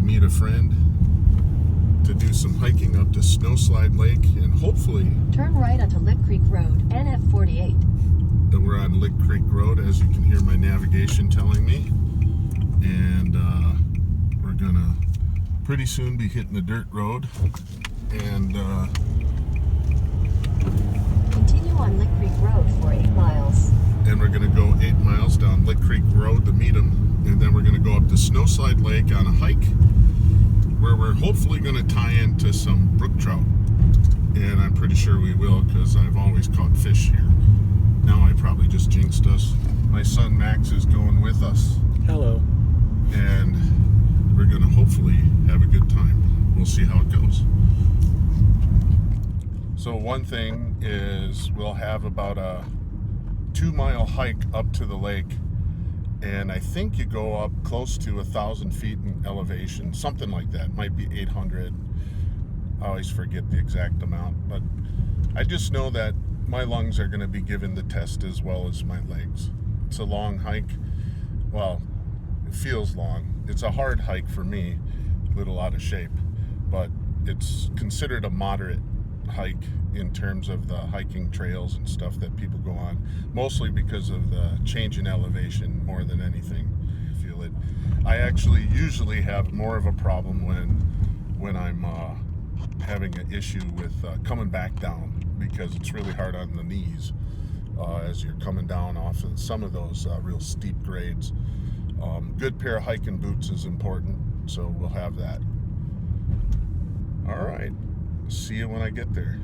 meet a friend to do some hiking up to Snowslide Lake, and hopefully turn right onto Lick Creek Road, NF48. that we're on Lick Creek Road, as you can hear my navigation telling me, and we're gonna pretty soon be hitting the dirt road, and continue on Lick Creek Road for 8 miles. And we're gonna go 8 miles down Lick Creek Road to meet them, and then we're gonna go up to Snowslide Lake on a hike, where we're hopefully gonna tie into some brook trout, and I'm pretty sure we will, because I've always caught fish here. Now I probably just jinxed us. My son Max is going with us. Hello. And we're gonna hopefully have a good time. We'll see how it goes. So one thing is we'll have about a 2-mile hike up to the lake, and I think you go up close to 1,000 feet in elevation, something like that. Might be 800. I always forget the exact amount, but I just know that my lungs are going to be given the test as well as my legs. It's a long hike. Well, it feels long. It's a hard hike for me, a little out of shape, but it's considered a moderate hike in terms of the hiking trails and stuff that people go on, mostly because of the change in elevation more than anything. I feel it. I actually usually have more of a problem when I'm having an issue with coming back down, because it's really hard on the knees as you're coming down off of some of those real steep grades. Good pair of hiking boots is important, so we'll have that. All right, see you when I get there.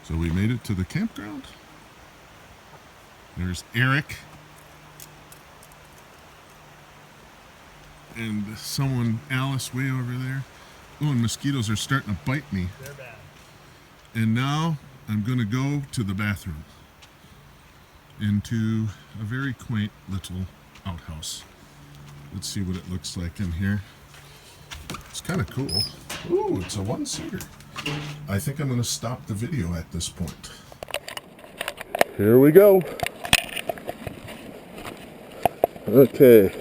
So we made it to the campground. There's Eric and someone, Alice, way over there. Oh, and mosquitoes are starting to bite me. They're bad. And now I'm going to go to the bathroom, into a very quaint little outhouse. Let's see what it looks like in here. It's kind of cool. Ooh, it's a one-seater. I think I'm going to stop the video at this point. Here we go. Okay.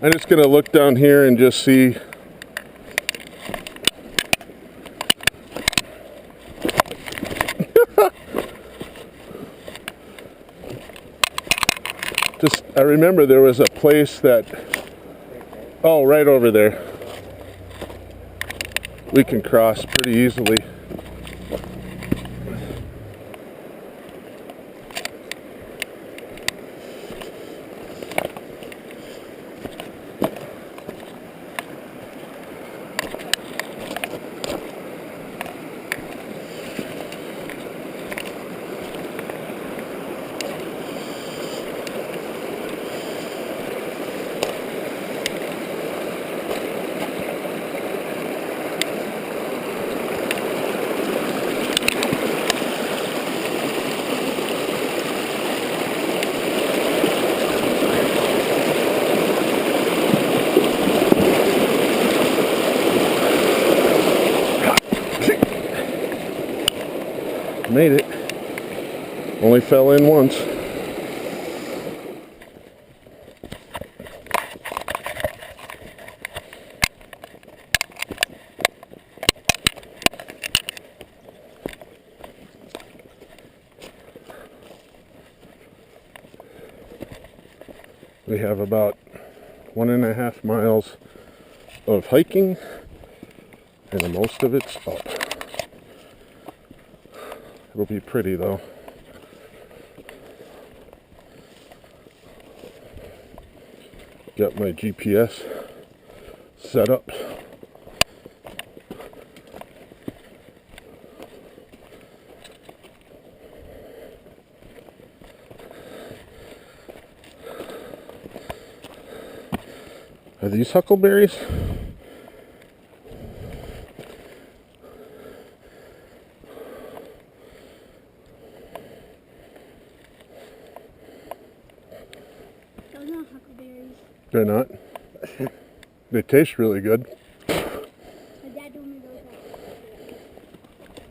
I'm just going to look down here and just see. I remember there was a place that, oh, right over there. We can cross pretty easily. Made it. Only fell in once. We have about 1.5 miles of hiking, and most of it's up. It'll be pretty though. Got my GPS set up. Are these huckleberries? They're not. They taste really good.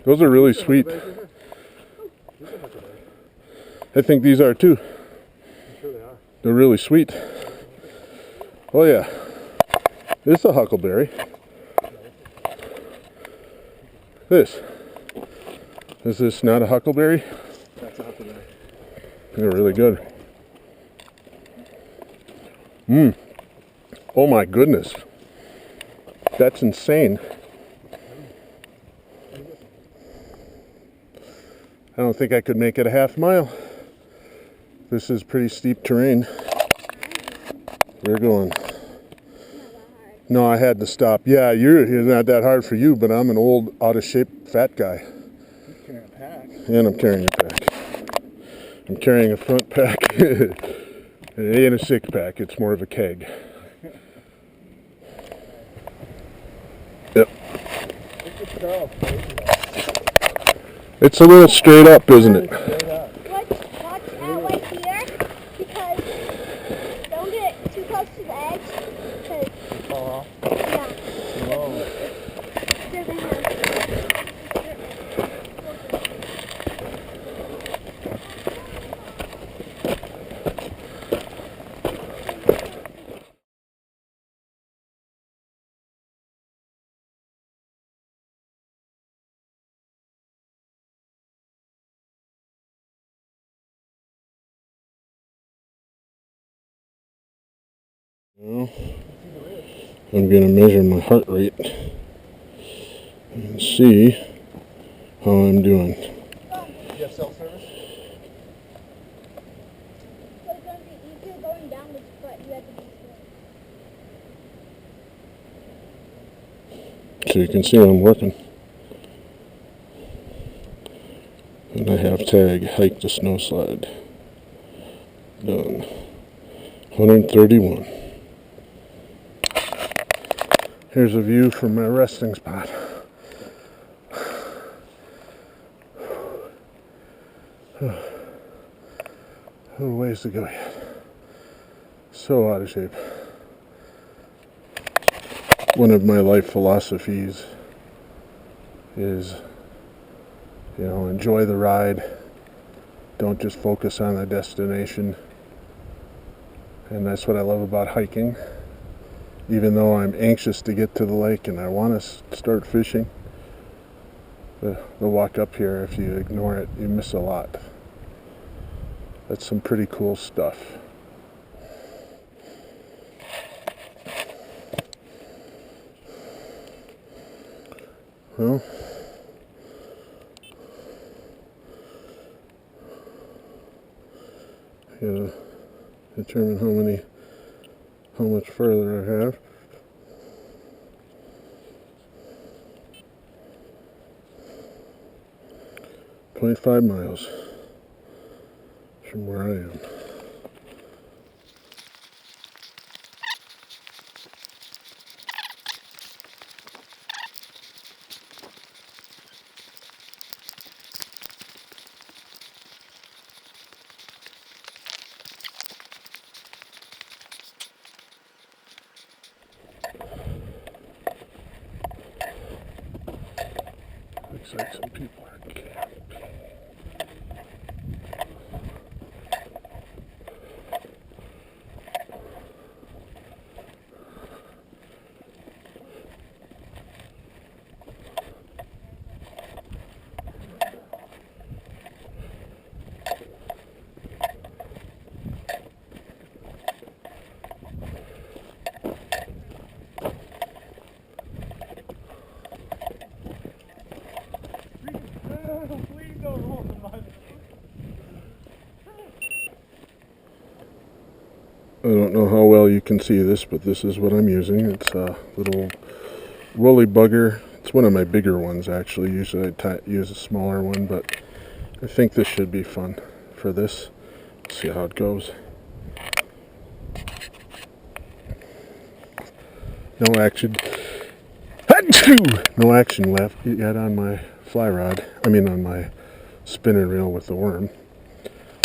Those are really sweet. I think these are too. I'm sure they are. They're really sweet. Oh yeah. This is a huckleberry. This. Is this not a huckleberry? That's a huckleberry. They're really good. Mmm. Oh my goodness. That's insane. I don't think I could make it a half mile. This is pretty steep terrain. We're going. No, I had to stop. Yeah, it's not that hard for you, but I'm an old, out of shape, fat guy. You're carrying a pack. And I'm carrying a pack. I'm carrying a front pack. It ain't a six pack, it's more of a keg. Yep. It's a little straight up, isn't it? Watch out right here, because don't get too close to the edge, because, yeah, they're gonna have. Well, I'm going to measure my heart rate and see how I'm doing. Do you have cell service? So it's going to be easier going down this, but you have to be slow. So you can see I'm working. And I have tag, hike to Snowslide. Done. 131. Here's a view from my resting spot. A little ways to go yet. So out of shape. One of my life philosophies is, enjoy the ride. Don't just focus on the destination. And that's what I love about hiking. Even though I'm anxious to get to the lake and I want to start fishing, the walk up here, if you ignore it, you miss a lot. That's some pretty cool stuff. Well, I gotta determine how much further I have. .5 miles from where I am. Looks like some people are camping. I don't know how well you can see this, but this is what I'm using. It's a little woolly bugger. It's one of my bigger ones, actually. Usually I use a smaller one, but I think this should be fun for this. See how it goes. No action. No action left yet on my fly rod. On my spinning reel with the worm.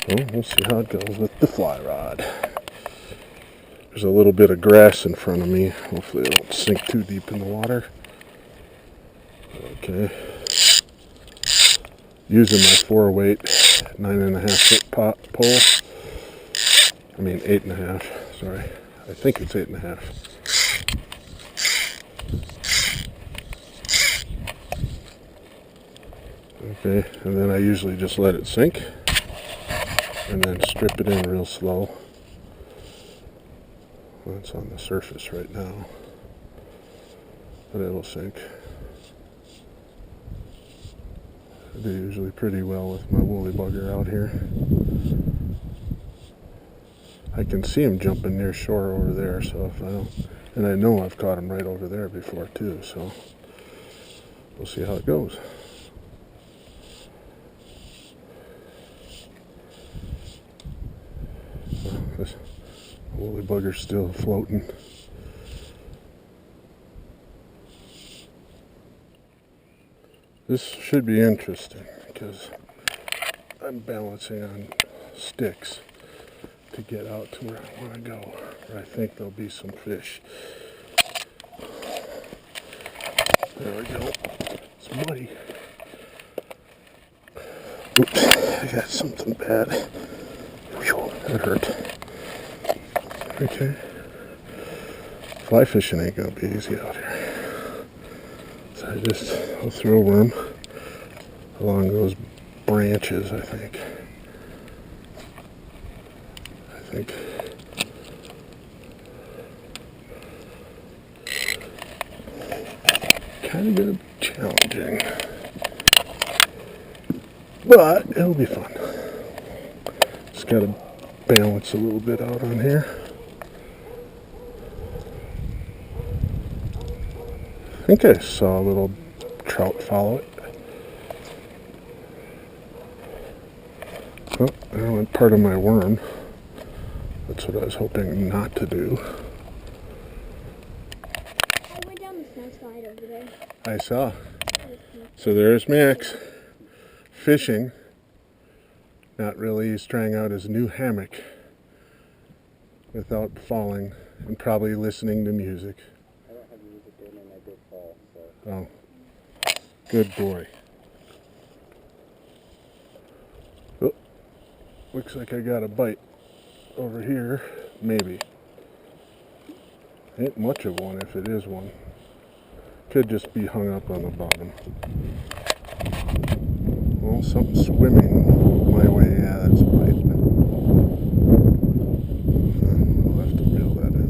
So we'll see how it goes with the fly rod. There's a little bit of grass in front of me. Hopefully I don't sink too deep in the water. Okay. Using my 4-weight 9.5 foot pole. I mean 8.5. Sorry. I think it's 8.5. Okay, and then I usually just let it sink and then strip it in real slow. Well, it's on the surface right now, but it'll sink. I do usually pretty well with my woolly bugger out here. I can see him jumping near shore over there, so if I don't, and I know I've caught him right over there before too, so we'll see how it goes. This woolly bugger's still floating. This should be interesting because I'm balancing on sticks to get out to where I want to go, where I think there'll be some fish. There we go. It's muddy. Oops, I got something bad. Whew, that hurt. Okay. Fly fishing ain't gonna be easy out here. So I'll throw a worm along those branches, I think. Kind of gonna be challenging, but it'll be fun. Just gotta balance a little bit out on here. I think I saw a little trout follow it. Oh, there went part of my worm. That's what I was hoping not to do. I went down the Snowslide over there. I saw. So there's Max fishing. Not really. He's trying out his new hammock without falling and probably listening to music. I don't have music in and I did fall, so. Oh, good boy. Oh, looks like I got a bite over here. Maybe. Ain't much of one if it is one. Could just be hung up on the bottom. Well, something swimming my way. Yeah, that's a bite. I'll have to reel that in.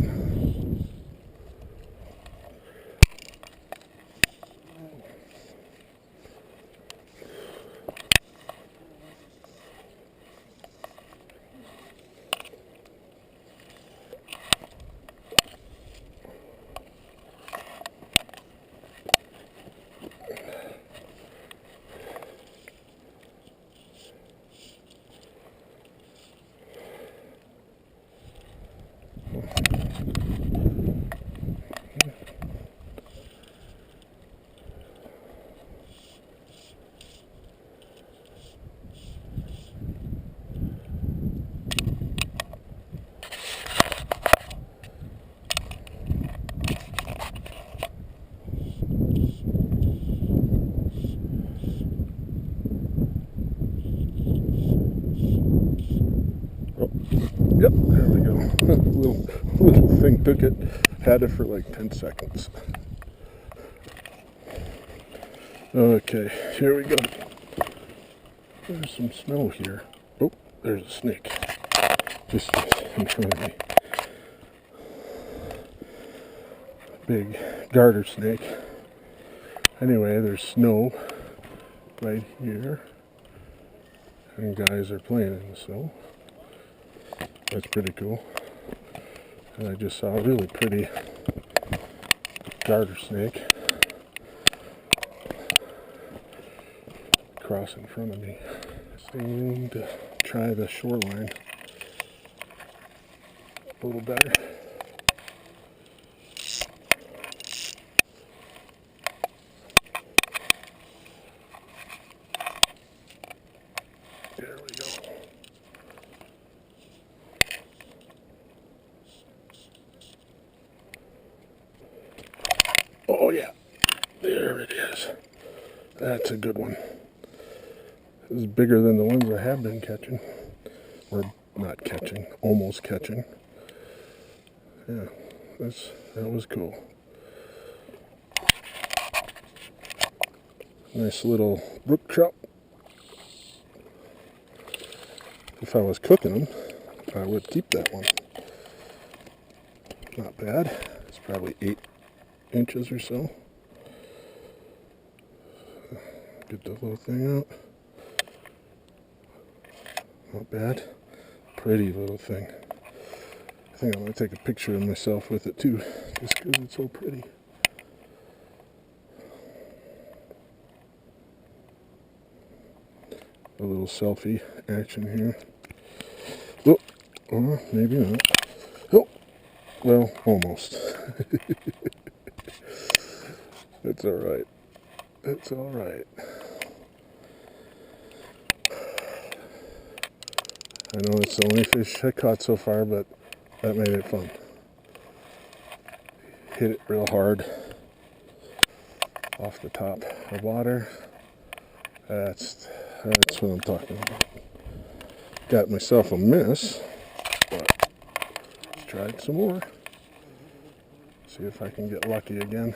Yep, there we go. little thing took it. Had it for like 10 seconds. Okay, here we go. There's some snow here. Oh, there's a snake. Just in front of me. Big garter snake. Anyway, there's snow right here. And guys are playing in the snow. That's pretty cool. And I just saw a really pretty garter snake cross in front of me. Staying to try the shoreline a little better. There we go. That's a good one. This is bigger than the ones I have been catching. Or not catching, almost catching. Yeah, that was cool. Nice little brook trout. If I was cooking them, I would keep that one. Not bad. It's probably 8 inches or so. Get the little thing out. Not bad. Pretty little thing. I think I'm going to take a picture of myself with it too, just because it's so pretty. A little selfie action here. Oh, or maybe not. Oh, well, almost. That's all right. That's all right. I know it's the only fish I caught so far, but that made it fun. Hit it real hard off the top of water. That's what I'm talking about. Got myself a miss, but let's try it some more. See if I can get lucky again.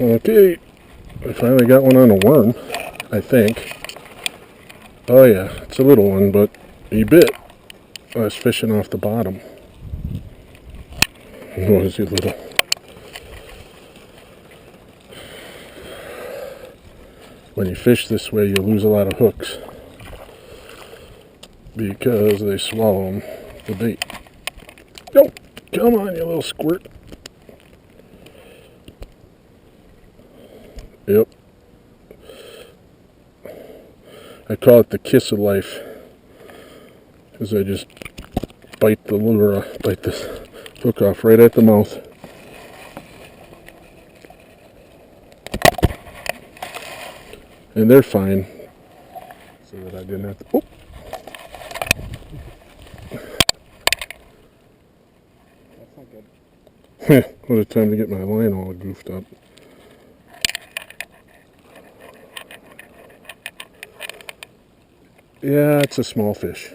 Okay, I finally got one on a worm, I think. Oh yeah, it's a little one, but he bit. I was fishing off the bottom. Oh, is he little? When you fish this way, you lose a lot of hooks because they swallow the bait. Oh, come on, you little squirt. Yep. I call it the kiss of life because I just bite the lure, bite the hook off right at the mouth. And they're fine, so that I didn't have to. Oh. That's not good. What a time to get my line all goofed up. Yeah, it's a small fish.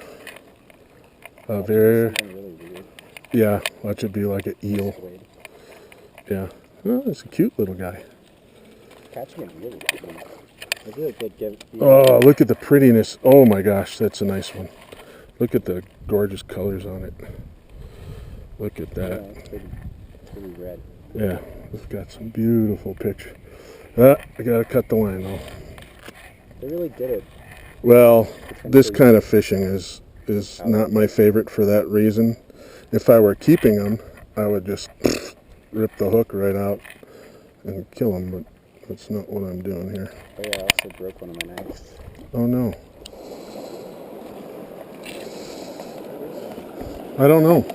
Very. Something really weird. Yeah, watch it be like an eel. Yeah. Oh, it's a cute little guy. Catching it really good. It's really good. Oh, look at the prettiness. Oh my gosh, that's a nice one. Look at the gorgeous colors on it. Look at Yeah, that. it's pretty red. Yeah, it's got some beautiful picture. I gotta cut the line though. They really did it. Well, this kind of fishing is not my favorite for that reason. If I were keeping them, I would just rip the hook right out and kill them, but that's not what I'm doing here. Oh yeah, I also broke one of my knives. Oh no. I don't know.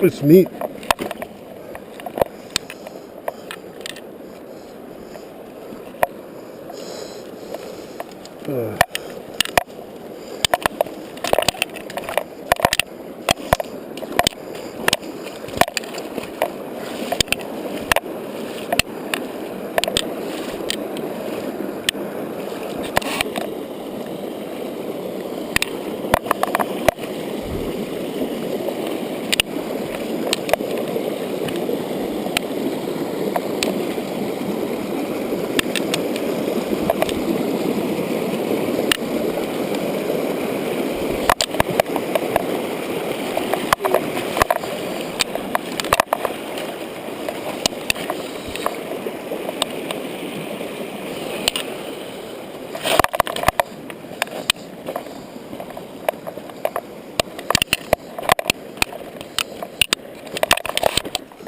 It's neat.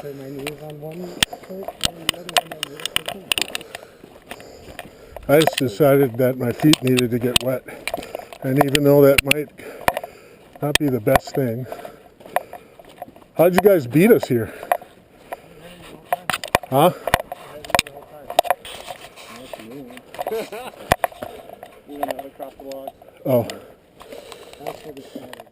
My knees on one foot and the other one on the other foot. I just decided that my feet needed to get wet And even though that might not be the best thing. How'd you guys beat us here? Huh? We went out across the log. Oh. That's where the snow is.